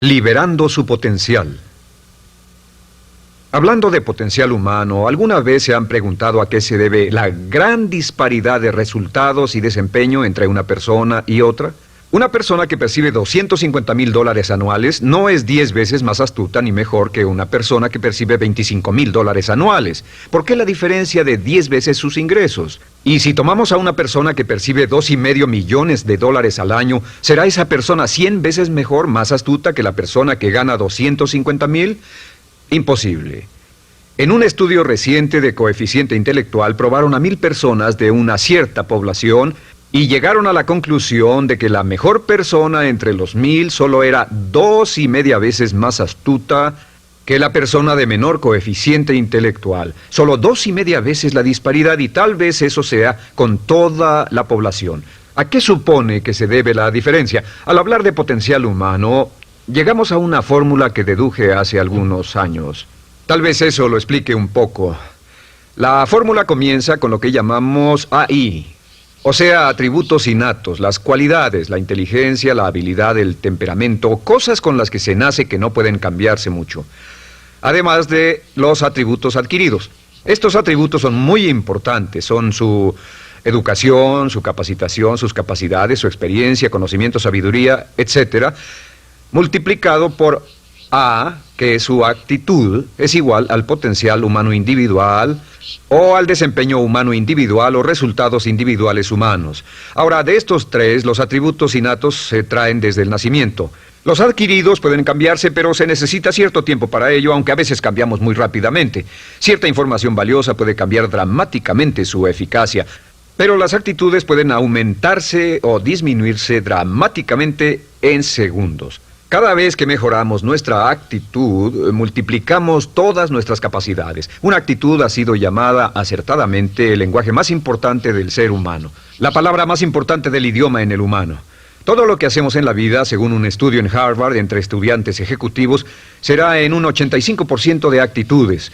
Liberando su potencial. Hablando de potencial humano, ¿alguna vez se han preguntado a qué se debe la gran disparidad de resultados y desempeño entre una persona y otra? Una persona que percibe $250,000 anuales no es 10 veces más astuta ni mejor que una persona que percibe $25,000 anuales. ¿Por qué la diferencia de 10 veces sus ingresos? Y si tomamos a una persona que percibe $2,5 millones al año, ¿será esa persona 100 veces mejor, más astuta que la persona que gana $250,000? Imposible. En un estudio reciente de coeficiente intelectual probaron a 1,000 personas de una cierta población y llegaron a la conclusión de que la mejor persona entre los 1,000 solo era 2,5 veces más astuta que la persona de menor coeficiente intelectual. Solo 2,5 veces la disparidad, y tal vez eso sea con toda la población. ¿A qué supone que se debe la diferencia? Al hablar de potencial humano, llegamos a una fórmula que deduje hace algunos años. Tal vez eso lo explique un poco. La fórmula comienza con lo que llamamos AI. O sea, atributos innatos, las cualidades, la inteligencia, la habilidad, el temperamento, cosas con las que se nace que no pueden cambiarse mucho. Además de los atributos adquiridos. Estos atributos son muy importantes, son su educación, su capacitación, sus capacidades, su experiencia, conocimiento, sabiduría, etc., multiplicado por A, que es su actitud, es igual al potencial humano individual, o al desempeño humano individual o resultados individuales humanos. Ahora, de estos tres, los atributos innatos se traen desde el nacimiento. Los adquiridos pueden cambiarse, pero se necesita cierto tiempo para ello, aunque a veces cambiamos muy rápidamente. Cierta información valiosa puede cambiar dramáticamente su eficacia, pero las actitudes pueden aumentarse o disminuirse dramáticamente en segundos. Cada vez que mejoramos nuestra actitud, multiplicamos todas nuestras capacidades. Una actitud ha sido llamada acertadamente el lenguaje más importante del ser humano, la palabra más importante del idioma en el humano. Todo lo que hacemos en la vida, según un estudio en Harvard entre estudiantes ejecutivos, será en un 85% de actitudes.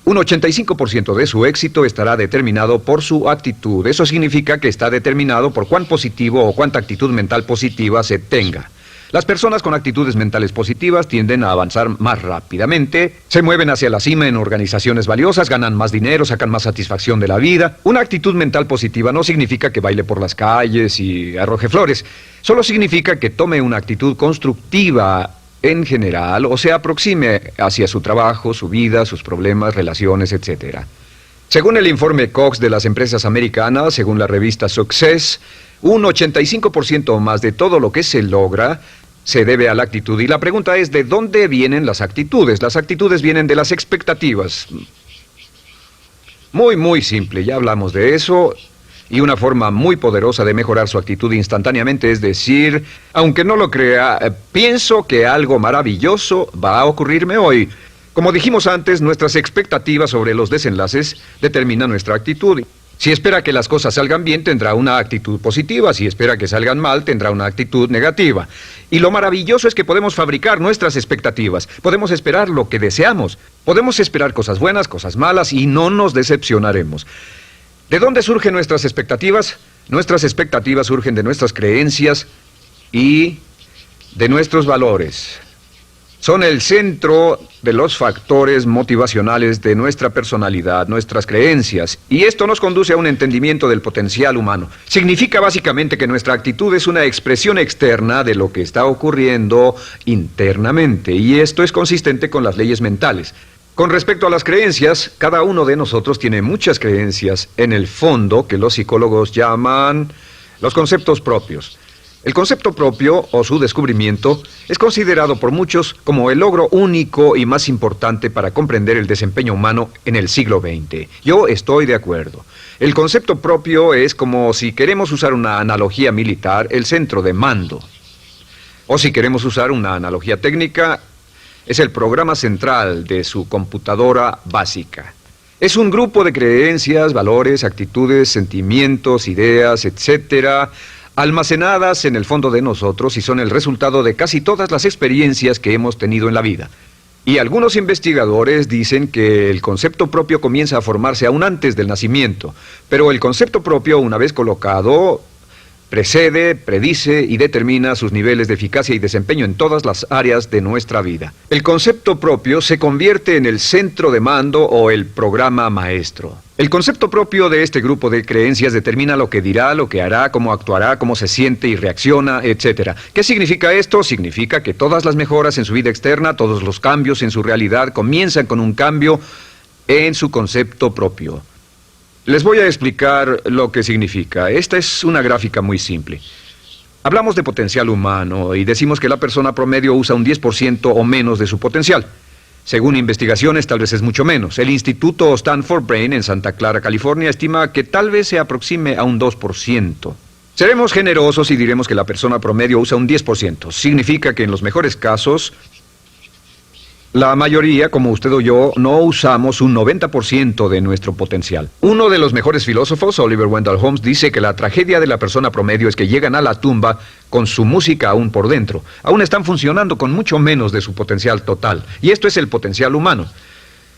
Un 85% de su éxito estará determinado por su actitud. Eso significa que está determinado por cuán positivo o cuánta actitud mental positiva se tenga. Las personas con actitudes mentales positivas tienden a avanzar más rápidamente, se mueven hacia la cima en organizaciones valiosas, ganan más dinero, sacan más satisfacción de la vida. Una actitud mental positiva no significa que baile por las calles y arroje flores. Solo significa que tome una actitud constructiva en general o se aproxime hacia su trabajo, su vida, sus problemas, relaciones, etc. Según el informe Cox de las empresas americanas, según la revista Success, un 85% o más de todo lo que se logra se debe a la actitud. Y la pregunta es, ¿de dónde vienen las actitudes? Las actitudes vienen de las expectativas. Muy simple, ya hablamos de eso. Y una forma muy poderosa de mejorar su actitud instantáneamente es decir, aunque no lo crea, pienso que algo maravilloso va a ocurrirme hoy. Como dijimos antes, nuestras expectativas sobre los desenlaces determinan nuestra actitud. Si espera que las cosas salgan bien, tendrá una actitud positiva. Si espera que salgan mal, tendrá una actitud negativa. Y lo maravilloso es que podemos fabricar nuestras expectativas. Podemos esperar lo que deseamos. Podemos esperar cosas buenas, cosas malas, y no nos decepcionaremos. ¿De dónde surgen nuestras expectativas? Nuestras expectativas surgen de nuestras creencias y de nuestros valores. Son el centro de los factores motivacionales de nuestra personalidad, nuestras creencias. Y esto nos conduce a un entendimiento del potencial humano. Significa básicamente que nuestra actitud es una expresión externa de lo que está ocurriendo internamente. Y esto es consistente con las leyes mentales. Con respecto a las creencias, cada uno de nosotros tiene muchas creencias en el fondo que los psicólogos llaman los conceptos propios. El concepto propio, o su descubrimiento, es considerado por muchos como el logro único y más importante para comprender el desempeño humano en el siglo XX. Yo estoy de acuerdo. El concepto propio es como, si queremos usar una analogía militar, el centro de mando. O si queremos usar una analogía técnica, es el programa central de su computadora básica. Es un grupo de creencias, valores, actitudes, sentimientos, ideas, etcétera, almacenadas en el fondo de nosotros y son el resultado de casi todas las experiencias que hemos tenido en la vida. Y algunos investigadores dicen que el concepto propio comienza a formarse aún antes del nacimiento, pero el concepto propio, una vez colocado, Precede, predice y determina sus niveles de eficacia y desempeño en todas las áreas de nuestra vida. El concepto propio se convierte en el centro de mando o el programa maestro. El concepto propio de este grupo de creencias determina lo que dirá, lo que hará, cómo actuará, cómo se siente y reacciona, etc. ¿Qué significa esto? Significa que todas las mejoras en su vida externa, todos los cambios en su realidad comienzan con un cambio en su concepto propio. Les voy a explicar lo que significa. Esta es una gráfica muy simple. Hablamos de potencial humano y decimos que la persona promedio usa un 10% o menos de su potencial. Según investigaciones, tal vez es mucho menos. El Instituto Stanford Brain en Santa Clara, California, estima que tal vez se aproxime a un 2%. Seremos generosos y diremos que la persona promedio usa un 10%. Significa que en los mejores casos, la mayoría, como usted o yo, no usamos un 90% de nuestro potencial. Uno de los mejores filósofos, Oliver Wendell Holmes, dice que la tragedia de la persona promedio es que llegan a la tumba con su música aún por dentro. Aún están funcionando con mucho menos de su potencial total. Y esto es el potencial humano.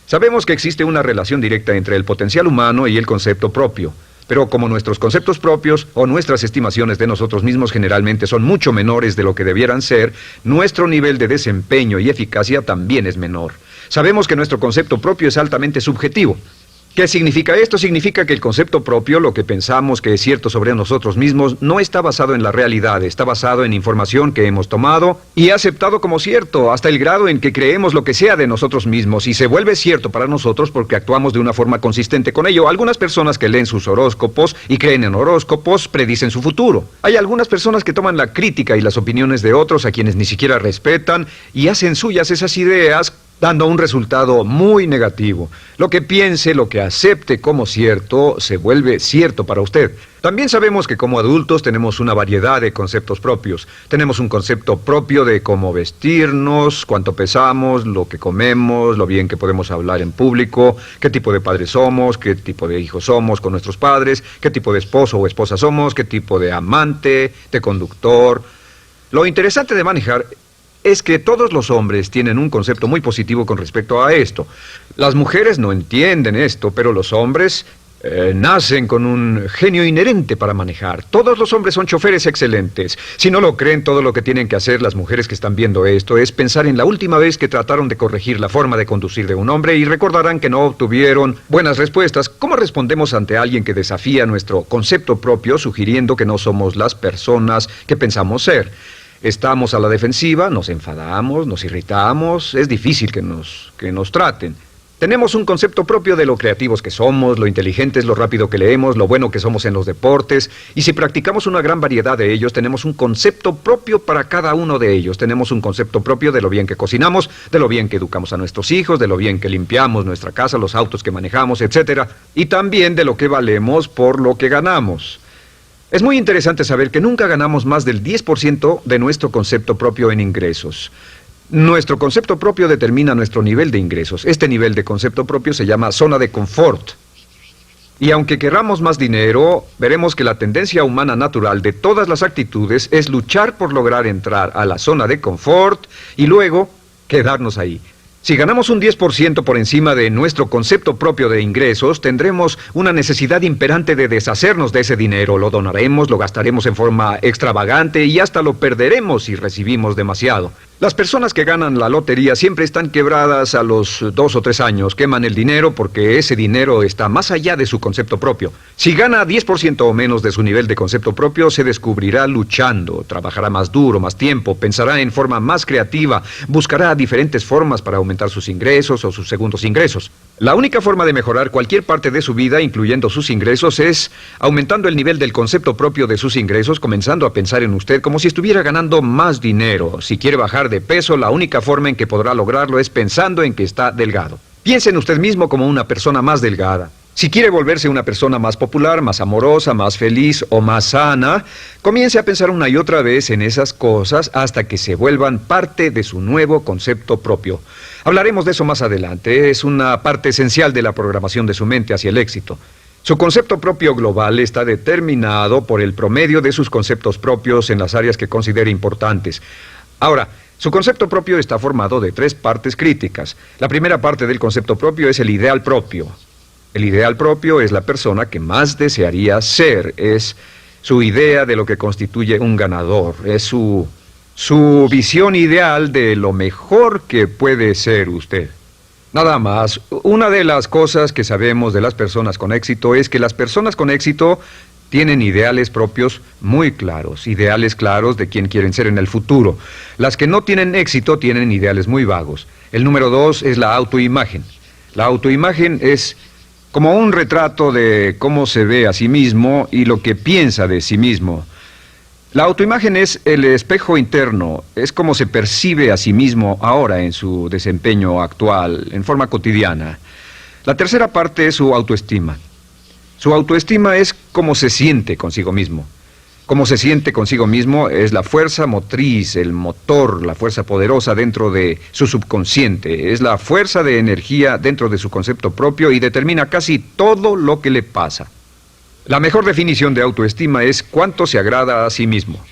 Sabemos que existe una relación directa entre el potencial humano y el concepto propio. Pero como nuestros conceptos propios o nuestras estimaciones de nosotros mismos generalmente son mucho menores de lo que debieran ser, nuestro nivel de desempeño y eficacia también es menor. Sabemos que nuestro concepto propio es altamente subjetivo. ¿Qué significa esto? Significa que el concepto propio, lo que pensamos que es cierto sobre nosotros mismos, no está basado en la realidad, está basado en información que hemos tomado y aceptado como cierto, hasta el grado en que creemos lo que sea de nosotros mismos y se vuelve cierto para nosotros porque actuamos de una forma consistente con ello. Algunas personas que leen sus horóscopos y creen en horóscopos predicen su futuro. Hay algunas personas que toman la crítica y las opiniones de otros a quienes ni siquiera respetan y hacen suyas esas ideas, dando un resultado muy negativo. Lo que piense, lo que acepte como cierto, se vuelve cierto para usted. También sabemos que como adultos tenemos una variedad de conceptos propios. Tenemos un concepto propio de cómo vestirnos, cuánto pesamos, lo que comemos, lo bien que podemos hablar en público, qué tipo de padres somos, qué tipo de hijos somos con nuestros padres, qué tipo de esposo o esposa somos, qué tipo de amante, de conductor. Lo interesante de manejar es que todos los hombres tienen un concepto muy positivo con respecto a esto. Las mujeres no entienden esto, pero los hombres nacen con un genio inherente para manejar. Todos los hombres son choferes excelentes. Si no lo creen, todo lo que tienen que hacer las mujeres que están viendo esto es pensar en la última vez que trataron de corregir la forma de conducir de un hombre y recordarán que no obtuvieron buenas respuestas. ¿Cómo respondemos ante alguien que desafía nuestro concepto propio, sugiriendo que no somos las personas que pensamos ser? Estamos a la defensiva, nos enfadamos, nos irritamos, es difícil que nos traten. Tenemos un concepto propio de lo creativos que somos, lo inteligentes, lo rápido que leemos, lo bueno que somos en los deportes, y si practicamos una gran variedad de ellos, tenemos un concepto propio para cada uno de ellos. Tenemos un concepto propio de lo bien que cocinamos, de lo bien que educamos a nuestros hijos, de lo bien que limpiamos nuestra casa, los autos que manejamos, etc. Y también de lo que valemos por lo que ganamos. Es muy interesante saber que nunca ganamos más del 10% de nuestro concepto propio en ingresos. Nuestro concepto propio determina nuestro nivel de ingresos. Este nivel de concepto propio se llama zona de confort. Y aunque querramos más dinero, veremos que la tendencia humana natural de todas las actitudes es luchar por lograr entrar a la zona de confort y luego quedarnos ahí. Si ganamos un 10% por encima de nuestro concepto propio de ingresos, tendremos una necesidad imperante de deshacernos de ese dinero. Lo donaremos, lo gastaremos en forma extravagante y hasta lo perderemos si recibimos demasiado. Las personas que ganan la lotería siempre están quebradas a los 2 o 3 años. Queman el dinero porque ese dinero está más allá de su concepto propio. Si gana 10% o menos de su nivel de concepto propio, se descubrirá luchando, trabajará más duro, más tiempo, pensará en forma más creativa, buscará diferentes formas para aumentar sus ingresos o sus segundos ingresos. La única forma de mejorar cualquier parte de su vida, incluyendo sus ingresos, es aumentando el nivel del concepto propio de sus ingresos, comenzando a pensar en usted como si estuviera ganando más dinero. Si quiere bajar de peso, la única forma en que podrá lograrlo es pensando en que está delgado. Piense en usted mismo como una persona más delgada. Si quiere volverse una persona más popular, más amorosa, más feliz o más sana, comience a pensar una y otra vez en esas cosas hasta que se vuelvan parte de su nuevo concepto propio. Hablaremos de eso más adelante. Es una parte esencial de la programación de su mente hacia el éxito. Su concepto propio global está determinado por el promedio de sus conceptos propios en las áreas que considere importantes. Ahora, su concepto propio está formado de 3 partes críticas. La primera parte del concepto propio es el ideal propio. El ideal propio es la persona que más desearía ser, es su idea de lo que constituye un ganador, es su visión ideal de lo mejor que puede ser usted. Nada más, una de las cosas que sabemos de las personas con éxito es que las personas con éxito tienen ideales propios muy claros, ideales claros de quién quieren ser en el futuro. Las que no tienen éxito tienen ideales muy vagos. El número 2 es la autoimagen. La autoimagen es como un retrato de cómo se ve a sí mismo y lo que piensa de sí mismo. La autoimagen es el espejo interno, es como se percibe a sí mismo ahora en su desempeño actual, en forma cotidiana. La tercera parte es su autoestima. Su autoestima es cómo se siente consigo mismo. Cómo se siente consigo mismo es la fuerza motriz, el motor, la fuerza poderosa dentro de su subconsciente. Es la fuerza de energía dentro de su concepto propio y determina casi todo lo que le pasa. La mejor definición de autoestima es cuánto se agrada a sí mismo.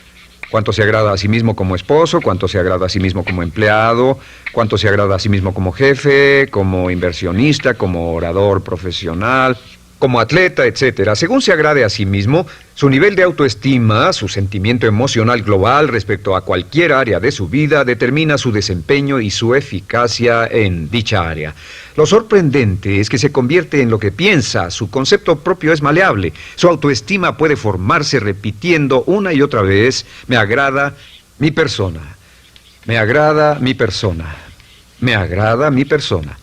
Cuánto se agrada a sí mismo como esposo, cuánto se agrada a sí mismo como empleado, cuánto se agrada a sí mismo como jefe, como inversionista, como orador profesional, como atleta, etcétera. Según se agrade a sí mismo, su nivel de autoestima, su sentimiento emocional global respecto a cualquier área de su vida, determina su desempeño y su eficacia en dicha área. Lo sorprendente es que se convierte en lo que piensa, su concepto propio es maleable, su autoestima puede formarse repitiendo una y otra vez, me agrada mi persona, me agrada mi persona, me agrada mi persona.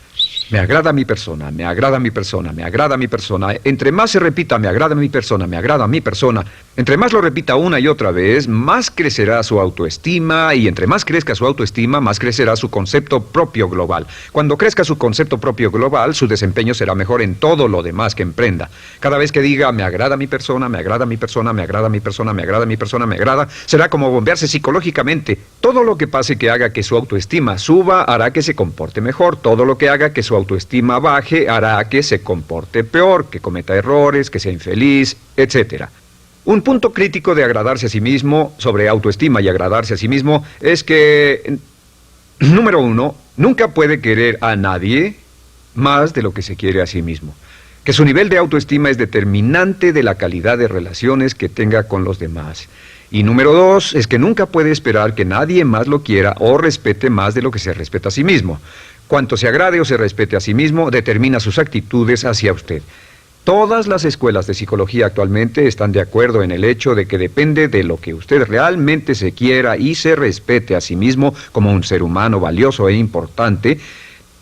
Me agrada mi persona, me agrada mi persona, me agrada mi persona. Entre más se repita, me agrada mi persona, me agrada mi persona, entre más lo repita una y otra vez, más crecerá su autoestima y entre más crezca su autoestima, más crecerá su concepto propio global. Cuando crezca su concepto propio global, su desempeño será mejor en todo lo demás que emprenda. Cada vez que diga, me agrada mi persona, me agrada mi persona, me agrada mi persona, me agrada mi persona, me agrada, será como bombearse psicológicamente. Todo lo que pase que haga que su autoestima suba, hará que se comporte mejor. Todo lo que haga que su autoestima baje hará que se comporte peor, que cometa errores, que sea infeliz, etc. Un punto crítico de agradarse a sí mismo, sobre autoestima y agradarse a sí mismo, es que, número 1, nunca puede querer a nadie más de lo que se quiere a sí mismo. Que su nivel de autoestima es determinante de la calidad de relaciones que tenga con los demás. Y número 2, es que nunca puede esperar que nadie más lo quiera o respete más de lo que se respeta a sí mismo. Cuanto se agrade o se respete a sí mismo, determina sus actitudes hacia usted. Todas las escuelas de psicología actualmente están de acuerdo en el hecho de que depende de lo que usted realmente se quiera y se respete a sí mismo como un ser humano valioso e importante,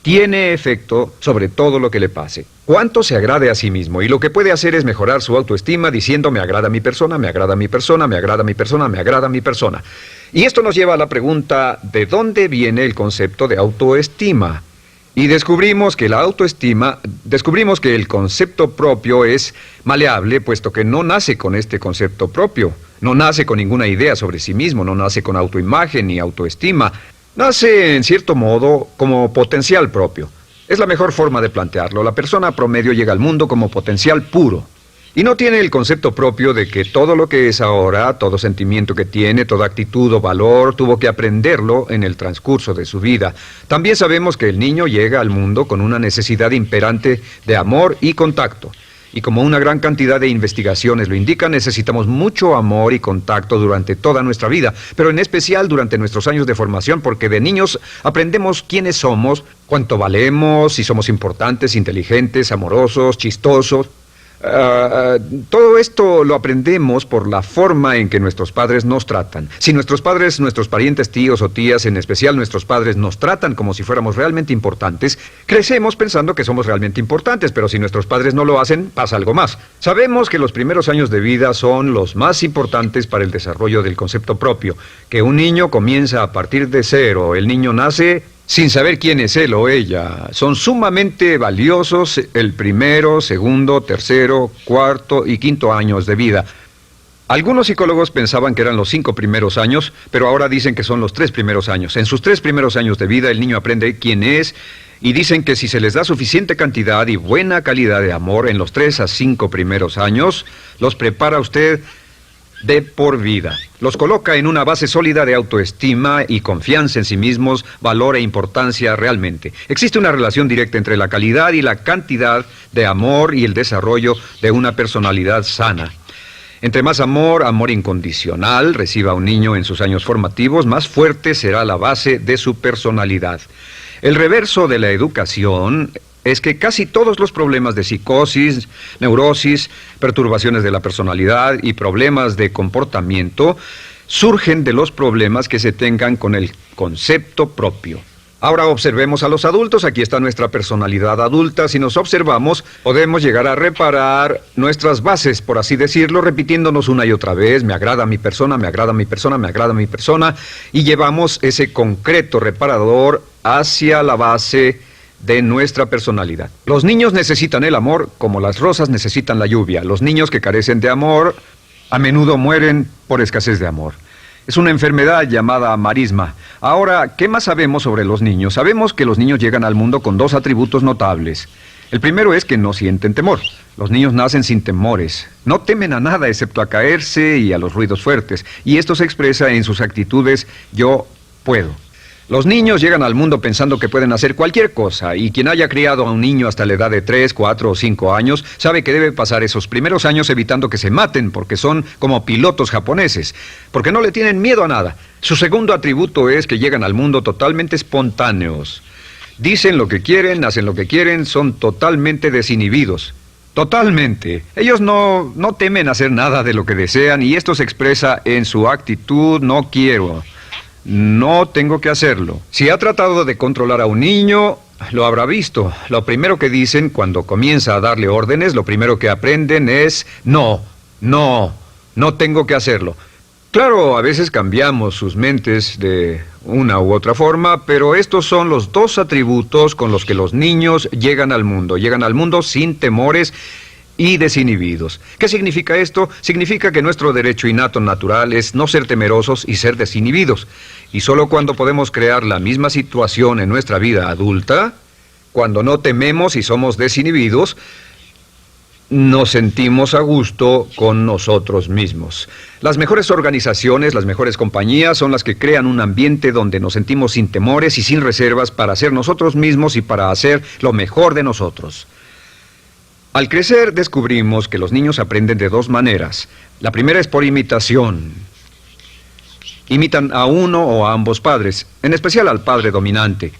tiene efecto sobre todo lo que le pase. Cuánto se agrade a sí mismo, y lo que puede hacer es mejorar su autoestima diciendo me agrada mi persona, me agrada mi persona, me agrada mi persona, me agrada mi persona. Y esto nos lleva a la pregunta, ¿de dónde viene el concepto de autoestima? Y descubrimos que el concepto propio es maleable, puesto que no nace con este concepto propio, no nace con ninguna idea sobre sí mismo, no nace con autoimagen ni autoestima. Nace, en cierto modo, como potencial propio. Es la mejor forma de plantearlo. La persona promedio llega al mundo como potencial puro. Y no tiene el concepto propio de que todo lo que es ahora, todo sentimiento que tiene, toda actitud o valor, tuvo que aprenderlo en el transcurso de su vida. También sabemos que el niño llega al mundo con una necesidad imperante de amor y contacto. Y como una gran cantidad de investigaciones lo indican, necesitamos mucho amor y contacto durante toda nuestra vida, pero en especial durante nuestros años de formación, porque de niños aprendemos quiénes somos, cuánto valemos, si somos importantes, inteligentes, amorosos, chistosos. Todo esto lo aprendemos por la forma en que nuestros padres nos tratan. Si nuestros padres, nuestros parientes, tíos o tías, en especial nuestros padres, nos tratan como si fuéramos realmente importantes, crecemos pensando que somos realmente importantes, pero si nuestros padres no lo hacen, pasa algo más. Sabemos que los primeros años de vida son los más importantes para el desarrollo del concepto propio, que un niño comienza a partir de cero. El niño nace sin saber quién es él o ella. Son sumamente valiosos el primero, segundo, tercero, cuarto y quinto años de vida. Algunos psicólogos pensaban que eran los 5 primeros años, pero ahora dicen que son los 3 primeros años. En sus 3 primeros años de vida el niño aprende quién es y dicen que si se les da suficiente cantidad y buena calidad de amor en los 3 a 5 primeros años, los prepara usted de por vida. Los coloca en una base sólida de autoestima y confianza en sí mismos, valor e importancia realmente. Existe una relación directa entre la calidad y la cantidad de amor y el desarrollo de una personalidad sana. Entre más amor, amor incondicional, reciba un niño en sus años formativos, más fuerte será la base de su personalidad. El reverso de la educación es que casi todos los problemas de psicosis, neurosis, perturbaciones de la personalidad y problemas de comportamiento surgen de los problemas que se tengan con el concepto propio. Ahora observemos a los adultos. Aquí está nuestra personalidad adulta. Si nos observamos, podemos llegar a reparar nuestras bases, por así decirlo, repitiéndonos una y otra vez: me agrada mi persona, me agrada mi persona, me agrada mi persona, y llevamos ese concreto reparador hacia la base de nuestra personalidad. Los niños necesitan el amor como las rosas necesitan la lluvia. Los niños que carecen de amor a menudo mueren por escasez de amor. Es una enfermedad llamada marisma. Ahora, ¿qué más sabemos sobre los niños? Sabemos que los niños llegan al mundo con dos atributos notables. El primero es que no sienten temor. Los niños nacen sin temores. No temen a nada excepto a caerse y a los ruidos fuertes. Y esto se expresa en sus actitudes: yo puedo. Los niños llegan al mundo pensando que pueden hacer cualquier cosa, y quien haya criado a un niño hasta la edad de 3, 4 o 5 años sabe que debe pasar esos primeros años evitando que se maten, porque son como pilotos japoneses, porque no le tienen miedo a nada. Su segundo atributo es que llegan al mundo totalmente espontáneos. Dicen lo que quieren, hacen lo que quieren, son totalmente desinhibidos. Totalmente. Ellos no temen hacer nada de lo que desean, y esto se expresa en su actitud: no quiero. No tengo que hacerlo. Si ha tratado de controlar a un niño, lo habrá visto. Lo primero que dicen cuando comienza a darle órdenes, lo primero que aprenden es: no tengo que hacerlo. Claro, a veces cambiamos sus mentes de una u otra forma, pero estos son los dos atributos con los que los niños llegan al mundo. Llegan al mundo sin temores y desinhibidos. ¿Qué significa esto? Significa que nuestro derecho innato natural es no ser temerosos y ser desinhibidos. Y solo cuando podemos crear la misma situación en nuestra vida adulta, cuando no tememos y somos desinhibidos, nos sentimos a gusto con nosotros mismos. Las mejores organizaciones, las mejores compañías son las que crean un ambiente donde nos sentimos sin temores y sin reservas para ser nosotros mismos y para hacer lo mejor de nosotros. Al crecer descubrimos que los niños aprenden de dos maneras. La primera es por imitación. Imitan a uno o a ambos padres, en especial al padre dominante.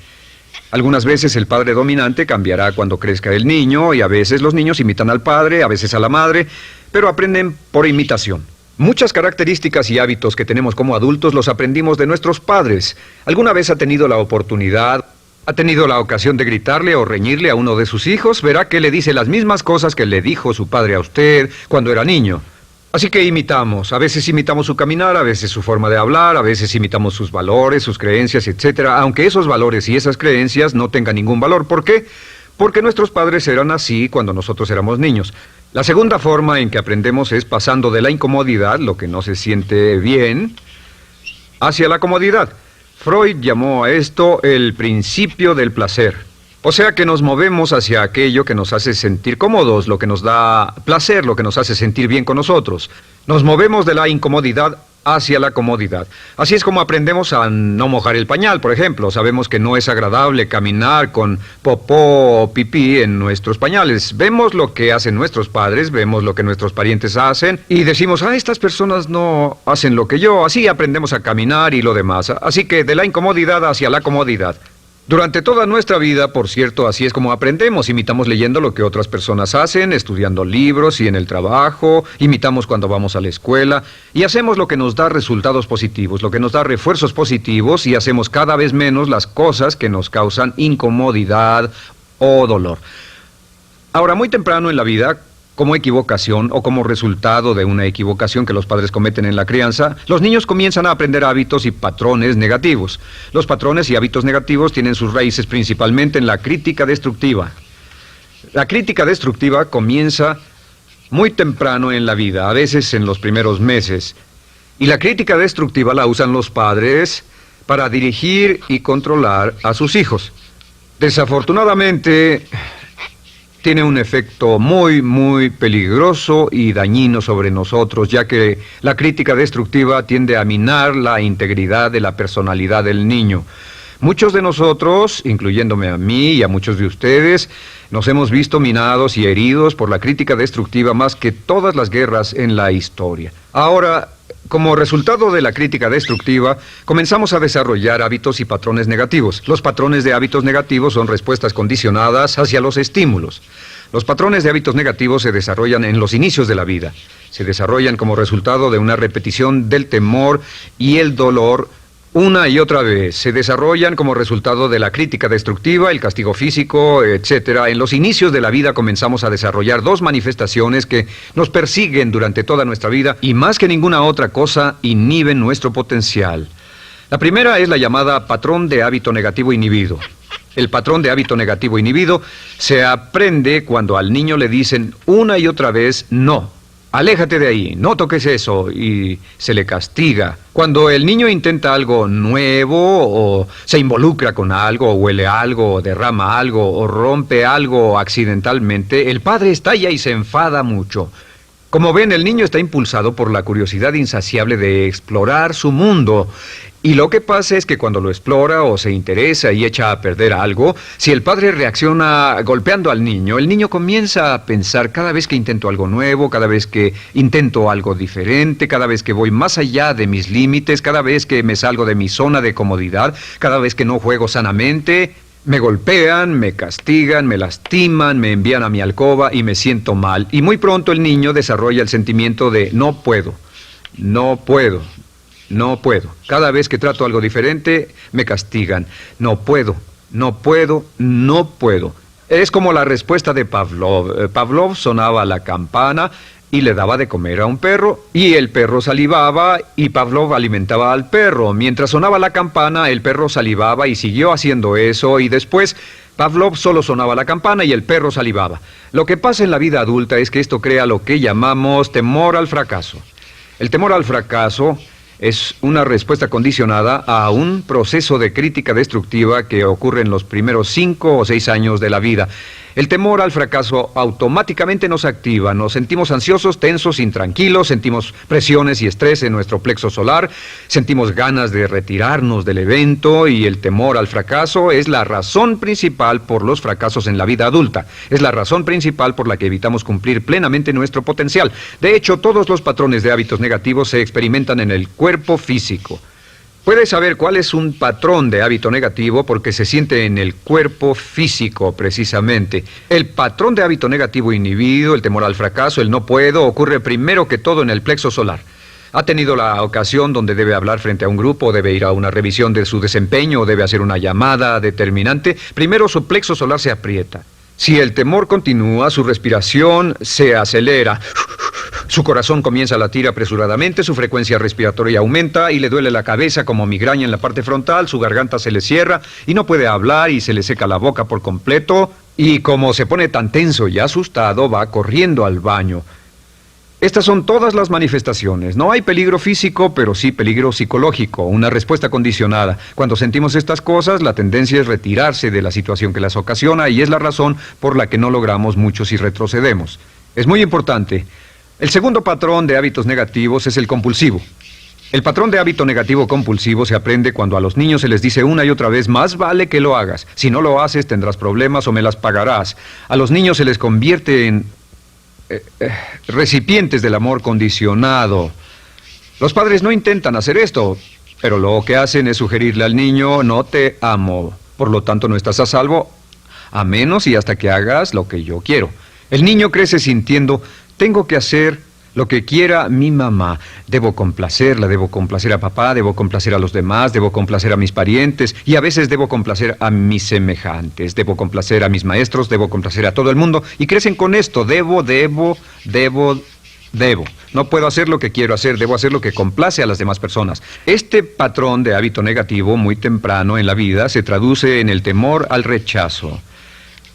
Algunas veces el padre dominante cambiará cuando crezca el niño, y a veces los niños imitan al padre, a veces a la madre, pero aprenden por imitación. Muchas características y hábitos que tenemos como adultos los aprendimos de nuestros padres. ¿Alguna vez ha tenido la oportunidad, ha tenido la ocasión de gritarle o reñirle a uno de sus hijos? Verá que le dice las mismas cosas que le dijo su padre a usted cuando era niño. Así que imitamos. A veces imitamos su caminar, a veces su forma de hablar, a veces imitamos sus valores, sus creencias, etcétera, aunque esos valores y esas creencias no tengan ningún valor. ¿Por qué? Porque nuestros padres eran así cuando nosotros éramos niños. La segunda forma en que aprendemos es pasando de la incomodidad, lo que no se siente bien, hacia la comodidad. Freud llamó a esto el principio del placer. O sea que nos movemos hacia aquello que nos hace sentir cómodos, lo que nos da placer, lo que nos hace sentir bien con nosotros. Nos movemos de la incomodidad hacia la comodidad. Así es como aprendemos a no mojar el pañal, por ejemplo. Sabemos que no es agradable caminar con popó o pipí en nuestros pañales. Vemos lo que hacen nuestros padres, vemos lo que nuestros parientes hacen y decimos: estas personas no hacen lo que yo. Así aprendemos a caminar y lo demás. Así que de la incomodidad hacia la comodidad. Durante toda nuestra vida, por cierto, así es como aprendemos. Imitamos leyendo lo que otras personas hacen, estudiando libros y en el trabajo, imitamos cuando vamos a la escuela, y hacemos lo que nos da resultados positivos, lo que nos da refuerzos positivos, y hacemos cada vez menos las cosas que nos causan incomodidad o dolor. Ahora, muy temprano en la vida, como equivocación o como resultado de una equivocación que los padres cometen en la crianza, los niños comienzan a aprender hábitos y patrones negativos. Los patrones y hábitos negativos tienen sus raíces principalmente en la crítica destructiva. La crítica destructiva comienza muy temprano en la vida, a veces en los primeros meses. Y la crítica destructiva la usan los padres para dirigir y controlar a sus hijos. Desafortunadamente, tiene un efecto muy peligroso y dañino sobre nosotros, ya que la crítica destructiva tiende a minar la integridad de la personalidad del niño. Muchos de nosotros, incluyéndome a mí y a muchos de ustedes, nos hemos visto minados y heridos por la crítica destructiva más que todas las guerras en la historia. Ahora, como resultado de la crítica destructiva, comenzamos a desarrollar hábitos y patrones negativos. Los patrones de hábitos negativos son respuestas condicionadas hacia los estímulos. Los patrones de hábitos negativos se desarrollan en los inicios de la vida. Se desarrollan como resultado de una repetición del temor y el dolor una y otra vez. Se desarrollan como resultado de la crítica destructiva, el castigo físico, etc. En los inicios de la vida comenzamos a desarrollar dos manifestaciones que nos persiguen durante toda nuestra vida y más que ninguna otra cosa inhiben nuestro potencial. La primera es la llamada patrón de hábito negativo inhibido. El patrón de hábito negativo inhibido se aprende cuando al niño le dicen una y otra vez no. Aléjate de ahí, no toques eso, y se le castiga. Cuando el niño intenta algo nuevo, o se involucra con algo, o huele algo, o derrama algo, o rompe algo accidentalmente, el padre estalla y se enfada mucho. Como ven, el niño está impulsado por la curiosidad insaciable de explorar su mundo. Y lo que pasa es que cuando lo explora o se interesa y echa a perder algo, si el padre reacciona golpeando al niño, el niño comienza a pensar cada vez que intento algo nuevo, cada vez que intento algo diferente, cada vez que voy más allá de mis límites, cada vez que me salgo de mi zona de comodidad, cada vez que no juego sanamente, me golpean, me castigan, me lastiman, me envían a mi alcoba y me siento mal. Y muy pronto el niño desarrolla el sentimiento de no puedo, no puedo. No puedo. Cada vez que trato algo diferente, me castigan. No puedo, no puedo, no puedo. Es como la respuesta de Pavlov. Pavlov sonaba la campana y le daba de comer a un perro, y el perro salivaba y Pavlov alimentaba al perro. Mientras sonaba la campana, el perro salivaba y siguió haciendo eso, y después Pavlov solo sonaba la campana y el perro salivaba. Lo que pasa en la vida adulta es que esto crea lo que llamamos temor al fracaso. El temor al fracaso es una respuesta condicionada a un proceso de crítica destructiva que ocurre en los primeros 5 o 6 años de la vida. El temor al fracaso automáticamente nos activa, nos sentimos ansiosos, tensos, intranquilos, sentimos presiones y estrés en nuestro plexo solar, sentimos ganas de retirarnos del evento, y el temor al fracaso es la razón principal por los fracasos en la vida adulta. Es la razón principal por la que evitamos cumplir plenamente nuestro potencial. De hecho, todos los patrones de hábitos negativos se experimentan en el cuerpo físico. Puedes saber cuál es un patrón de hábito negativo porque se siente en el cuerpo físico, precisamente. El patrón de hábito negativo inhibido, el temor al fracaso, el no puedo, ocurre primero que todo en el plexo solar. ¿Ha tenido la ocasión donde debe hablar frente a un grupo, debe ir a una revisión de su desempeño o debe hacer una llamada determinante? Primero su plexo solar se aprieta. Si el temor continúa, su respiración se acelera. Su corazón comienza a latir apresuradamente, su frecuencia respiratoria aumenta y le duele la cabeza como migraña en la parte frontal, su garganta se le cierra y no puede hablar y se le seca la boca por completo, y como se pone tan tenso y asustado, va corriendo al baño. Estas son todas las manifestaciones. No hay peligro físico, pero sí peligro psicológico, una respuesta condicionada. Cuando sentimos estas cosas, la tendencia es retirarse de la situación que las ocasiona, y es la razón por la que no logramos mucho si retrocedemos. Es muy importante. El segundo patrón de hábitos negativos es el compulsivo. El patrón de hábito negativo compulsivo se aprende cuando a los niños se les dice una y otra vez: más vale que lo hagas. Si no lo haces, tendrás problemas o me las pagarás. A los niños se les convierte en recipientes del amor condicionado. Los padres no intentan hacer esto, pero lo que hacen es sugerirle al niño: no te amo, por lo tanto no estás a salvo, a menos y hasta que hagas lo que yo quiero. El niño crece sintiendo: tengo que hacer lo que quiera mi mamá. Debo complacerla, debo complacer a papá, debo complacer a los demás, debo complacer a mis parientes, y a veces debo complacer a mis semejantes, debo complacer a mis maestros, debo complacer a todo el mundo, y crecen con esto: debo. No puedo hacer lo que quiero hacer, debo hacer lo que complace a las demás personas. Este patrón de hábito negativo muy temprano en la vida se traduce en el temor al rechazo.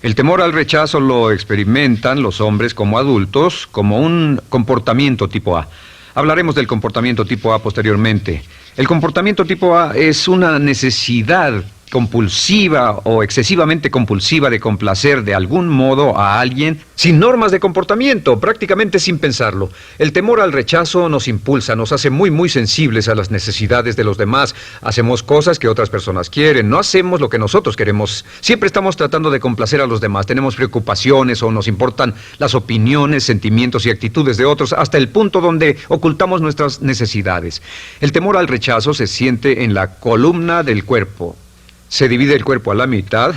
El temor al rechazo lo experimentan los hombres como adultos como un comportamiento tipo A. Hablaremos del comportamiento tipo A posteriormente. El comportamiento tipo A es una necesidad compulsiva o excesivamente compulsiva de complacer de algún modo a alguien sin normas de comportamiento, prácticamente sin pensarlo. El temor al rechazo nos impulsa, nos hace muy sensibles a las necesidades de los demás. Hacemos cosas que otras personas quieren, no hacemos lo que nosotros queremos. Siempre estamos tratando de complacer a los demás. Tenemos preocupaciones o nos importan las opiniones, sentimientos y actitudes de otros hasta el punto donde ocultamos nuestras necesidades. El temor al rechazo se siente en la columna del cuerpo. Se divide el cuerpo a la mitad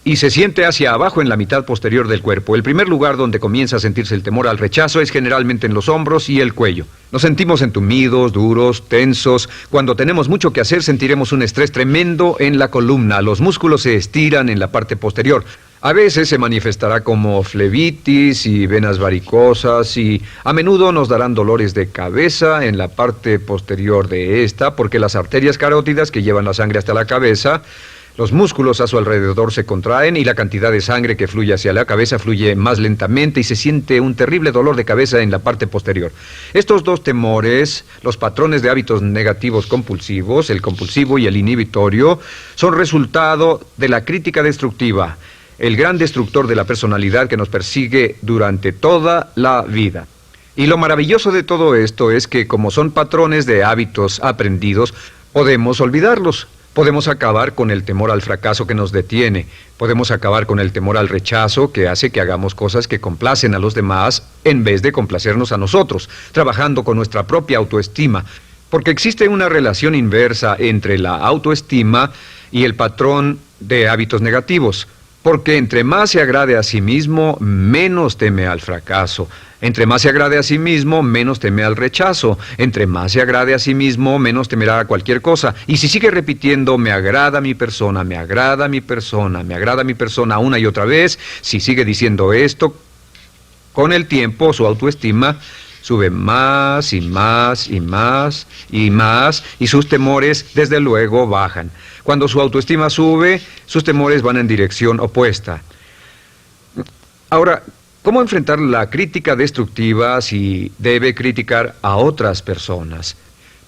y se siente hacia abajo en la mitad posterior del cuerpo. El primer lugar donde comienza a sentirse el temor al rechazo es generalmente en los hombros y el cuello. Nos sentimos entumidos, duros, tensos. Cuando tenemos mucho que hacer sentiremos un estrés tremendo en la columna. Los músculos se estiran en la parte posterior. A veces se manifestará como flebitis y venas varicosas y a menudo nos darán dolores de cabeza en la parte posterior de esta porque las arterias carótidas que llevan la sangre hasta la cabeza, los músculos a su alrededor se contraen y la cantidad de sangre que fluye hacia la cabeza fluye más lentamente y se siente un terrible dolor de cabeza en la parte posterior. Estos dos temores, los patrones de hábitos negativos compulsivos, el compulsivo y el inhibitorio, son resultado de la crítica destructiva, el gran destructor de la personalidad que nos persigue durante toda la vida. Y lo maravilloso de todo esto es que como son patrones de hábitos aprendidos, podemos olvidarlos. Podemos acabar con el temor al fracaso que nos detiene. Podemos acabar con el temor al rechazo que hace que hagamos cosas que complacen a los demás en vez de complacernos a nosotros, trabajando con nuestra propia autoestima. Porque existe una relación inversa entre la autoestima y el patrón de hábitos negativos. Porque entre más se agrade a sí mismo, menos teme al fracaso. Entre más se agrade a sí mismo, menos teme al rechazo. Entre más se agrade a sí mismo, menos temerá a cualquier cosa. Y si sigue repitiendo, me agrada mi persona, me agrada mi persona, me agrada mi persona una y otra vez, si sigue diciendo esto, con el tiempo su autoestima sube más y más y más y más y sus temores desde luego bajan. Cuando su autoestima sube, sus temores van en dirección opuesta. Ahora, ¿cómo enfrentar la crítica destructiva si debe criticar a otras personas?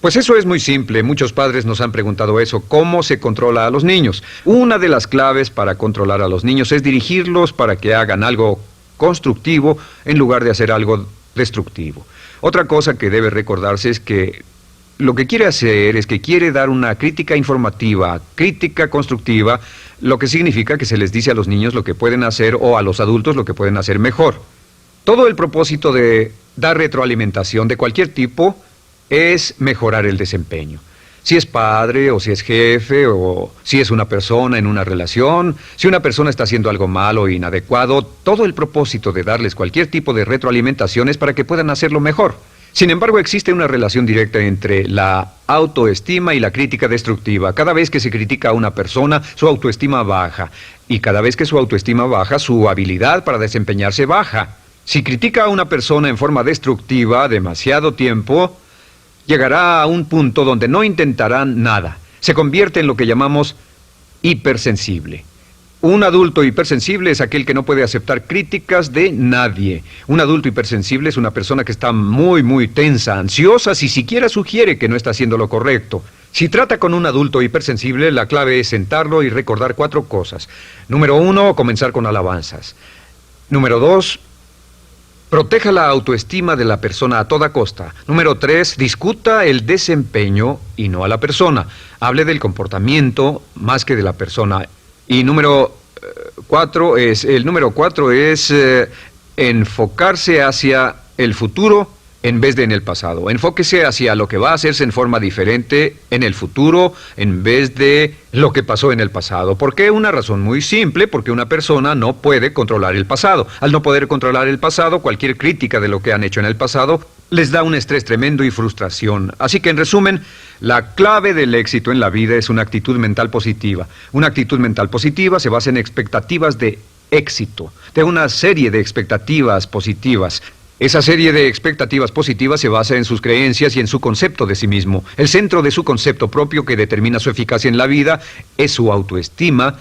Pues eso es muy simple. Muchos padres nos han preguntado eso. ¿Cómo se controla a los niños? Una de las claves para controlar a los niños es dirigirlos para que hagan algo constructivo en lugar de hacer algo destructivo. Otra cosa que debe recordarse es que lo que quiere hacer es que quiere dar una crítica informativa, crítica constructiva, lo que significa que se les dice a los niños lo que pueden hacer o a los adultos lo que pueden hacer mejor. Todo el propósito de dar retroalimentación de cualquier tipo es mejorar el desempeño. Si es padre o si es jefe o si es una persona en una relación, si una persona está haciendo algo malo o inadecuado, todo el propósito de darles cualquier tipo de retroalimentación es para que puedan hacerlo mejor. Sin embargo, existe una relación directa entre la autoestima y la crítica destructiva. Cada vez que se critica a una persona, su autoestima baja. Y cada vez que su autoestima baja, su habilidad para desempeñarse baja. Si critica a una persona en forma destructiva demasiado tiempo, llegará a un punto donde no intentarán nada. Se convierte en lo que llamamos hipersensible. Un adulto hipersensible es aquel que no puede aceptar críticas de nadie. Un adulto hipersensible es una persona que está muy tensa, ansiosa, si siquiera sugiere que no está haciendo lo correcto. Si trata con un adulto hipersensible, la clave es sentarlo y recordar 4 cosas. Número 1, comenzar con alabanzas. Número 2, proteja la autoestima de la persona a toda costa. Número 3, discuta el desempeño y no a la persona. Hable del comportamiento más que de la persona. Y número 4 es enfocarse hacia el futuro en vez de en el pasado. Enfóquese hacia lo que va a hacerse en forma diferente en el futuro en vez de lo que pasó en el pasado. ¿Por qué? Una razón muy simple, porque una persona no puede controlar el pasado. Al no poder controlar el pasado, cualquier crítica de lo que han hecho en el pasado les da un estrés tremendo y frustración. Así que, en resumen, la clave del éxito en la vida es una actitud mental positiva. Una actitud mental positiva se basa en expectativas de éxito, de una serie de expectativas positivas. Esa serie de expectativas positivas se basa en sus creencias y en su concepto de sí mismo. El centro de su concepto propio que determina su eficacia en la vida es su autoestima,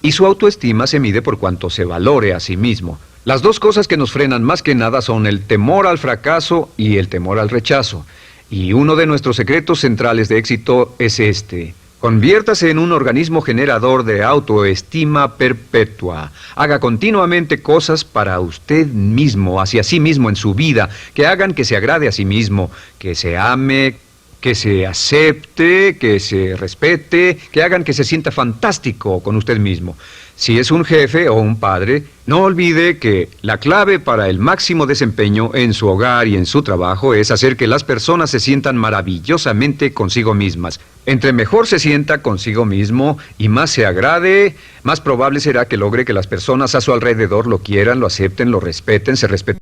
y su autoestima se mide por cuanto se valore a sí mismo. Las dos cosas que nos frenan más que nada son el temor al fracaso y el temor al rechazo. Y uno de nuestros secretos centrales de éxito es este: Conviértase en un organismo generador de autoestima perpetua. Haga continuamente cosas para usted mismo, hacia sí mismo en su vida, que hagan que se agrade a sí mismo, que se ame, que se acepte, que se respete, que hagan que se sienta fantástico con usted mismo. Si es un jefe o un padre, no olvide que la clave para el máximo desempeño en su hogar y en su trabajo es hacer que las personas se sientan maravillosamente consigo mismas. Entre mejor se sienta consigo mismo y más se agrade, más probable será que logre que las personas a su alrededor lo quieran, lo acepten, lo respeten, se respeten.